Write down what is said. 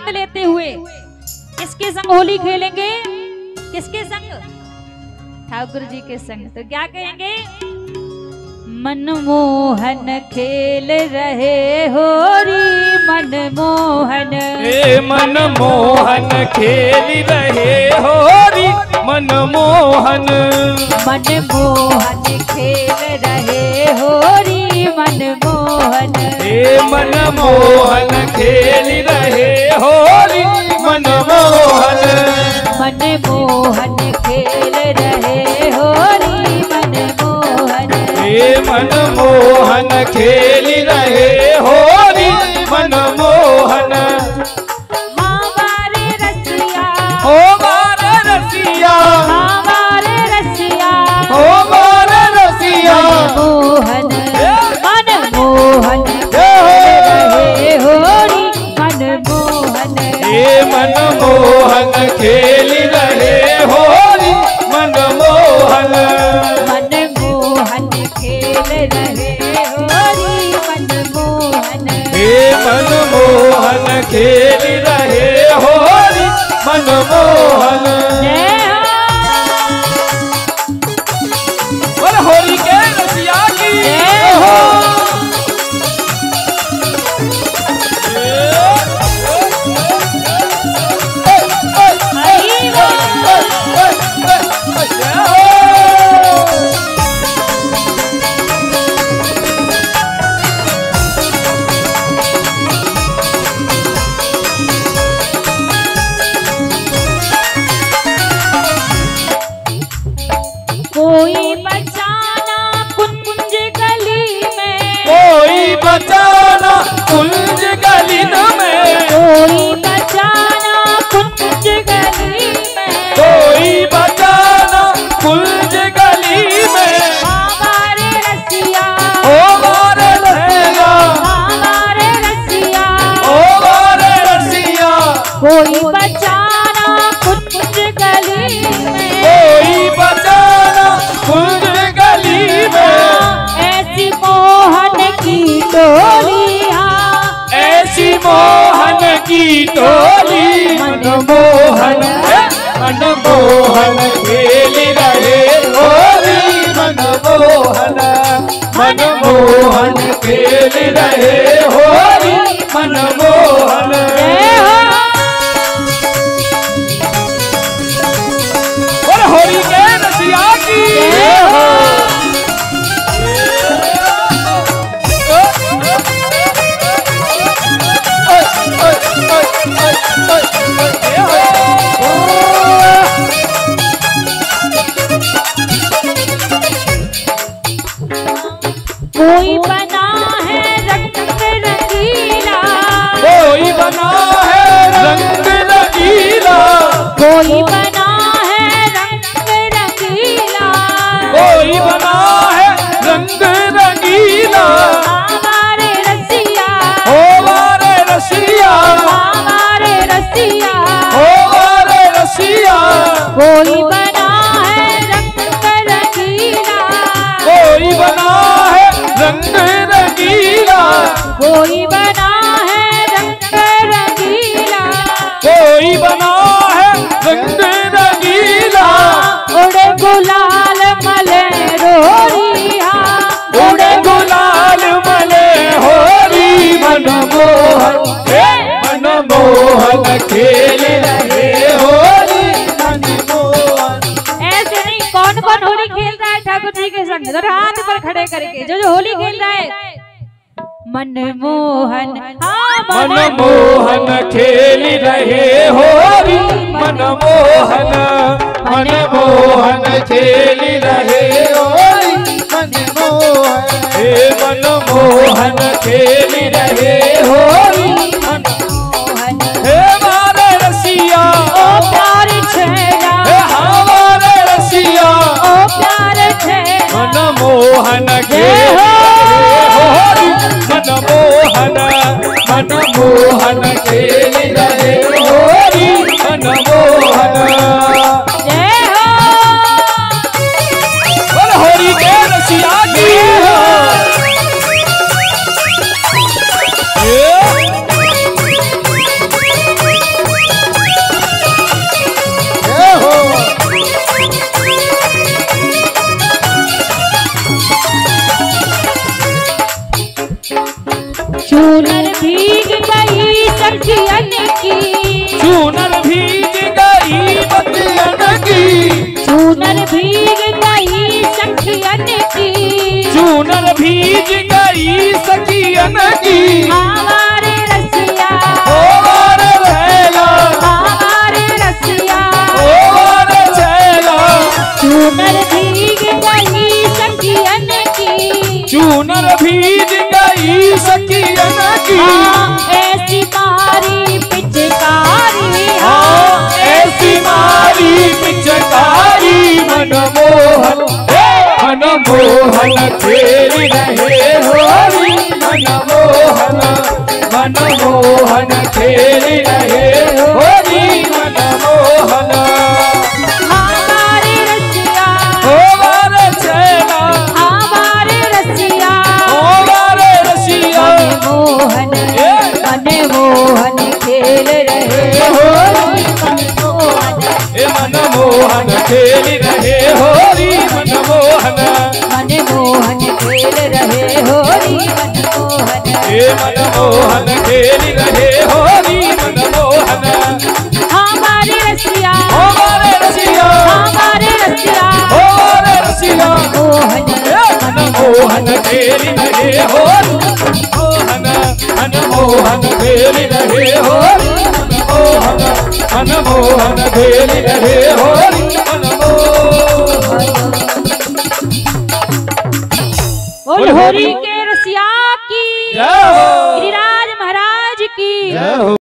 आनंद लेते हुए किसके संग होली खेलेंगे? किसके संग? ठाकुर जी के संग। तो क्या कहेंगे? मनमोहन खेल रहे होरी मनमोहन, मनमोहन खेल रहे होरी मनमोहन, मनमोहन खेल रहे होरी मनमोहन, मनमोहन खेल रहे होरी मनमोहन, मनमोहन खेल रहे होरी मनमोहन, मनमोहन खेल रहे होरी मनमोहन। हमारे रसिया हो मारे रसिया, हमारे रसिया मारे रसिया, मनमोहन मनमोहन खेल रहे होरी मनमोहन, मनमोहन खेल रहे होरी मनमोहन, मनमोहन खेल रहे होरी मनमोहन, मनमोहन खेल रहे होरी मनमोहन। बोल होली के रसिया की हो। कोई बचाना कुंज गली में, कोई बचाना कुंज गली में, कोई बचाना कुंज गली में, कोई बचाना कुंज गली में, हमारे रसिया ओ मारे रसिया, हमारे रसिया, ओ मारे रसिया, कोई बचाना कुंज गली में, कोई बचाना कुंज गली में, ऐसी मोहन की टोलियां, ऐसी मोहन की टोली मनमोहन, मनमोहन खेल रहे होरी मनमोहन, मनमोहन खेल रहे होरी मनमोहन। और होली के रसिया की कोई बना है रंग रंगीला, कोई बना है रंग रंगीला, कोई बना है रंग रंगीला, कोई बना है रंग रंगीला, हमारे रसिया हो मारे रसिया, हमारे रसिया, हो मारे रसिया, कोई बना है रंग रंगीला, कोई बना है रंग रंगीला, कोई बना है रंग रंगीला, कोई बना है रंग रंगीला, उड़े गुलाल मले रोरिया, उड़े गुलाल मले होरी मनमोहन, मनमोहन खेल रहे होरी मनमोहन। ऐसे नहीं, कौन कौन होली खेल रहा है ठाकुर जी के संग? जरा हाथ पर खड़े करके जो जो होली खेल रहा है। मनमोहन, हाँ मनमोहन खेल रहे होरी मनमोहन, मनमोहन खेल रहे होरी मनमोहन, हे मनमोहन खेल रहे होरी मनमोहन, हे मारे रसिया, ओ प्यार छेड़ा, हे हमारे रसिया, ओ प्यार छेड़ा, मनमोहन खेल होरी मनमोहन, मनमोहन खेल रहे होरी मनमोहन। जय हो। बोल होली के रसिया की हो। चूनर भीग गई सखियन की, चूनर भीग गई बतियन की, चूनर भीग गई सखियन की, चूनर भीग गई सखियन की। हमारे रसिया ओ वारे रैला, हमारे रसिया ओ वारे चैला, चूनर भीग गई सखियन की, चूनर भीग गई सखियन की। ऐसी मारी पिचकारी, ऐसी मारी पिचकारी मनमोहन, मनमोहन खेल रहे होरी, मनमोहन, मनमोहन खेल रहे होरी, मनमोहन। हमारे रसिया ओ वारे चैला, हमारे रसिया ओ वारे रसिया, मोहन मनमोहन खेल रहे होरी, मनमोहन ए मनमोहन खेल रहे होरी, मनमोहन, मनमोहन खेल रहे होरी, मनमोहन ए मनमोहन खेल रहे होरी, मनमोहन। हमारे रसिया हमारे रसिया, हमारे रसिया हमारे रसिया, मोहन मनमोहन खेल रहे होरी, मनमोहन, मनमोहन खेल रहे होरी, मनमोहन, मनमोहन खेल रहे होरी, मनमोहन। बोल होरी के रसिया की, जय हो। गिरिराज महाराज की जय हो।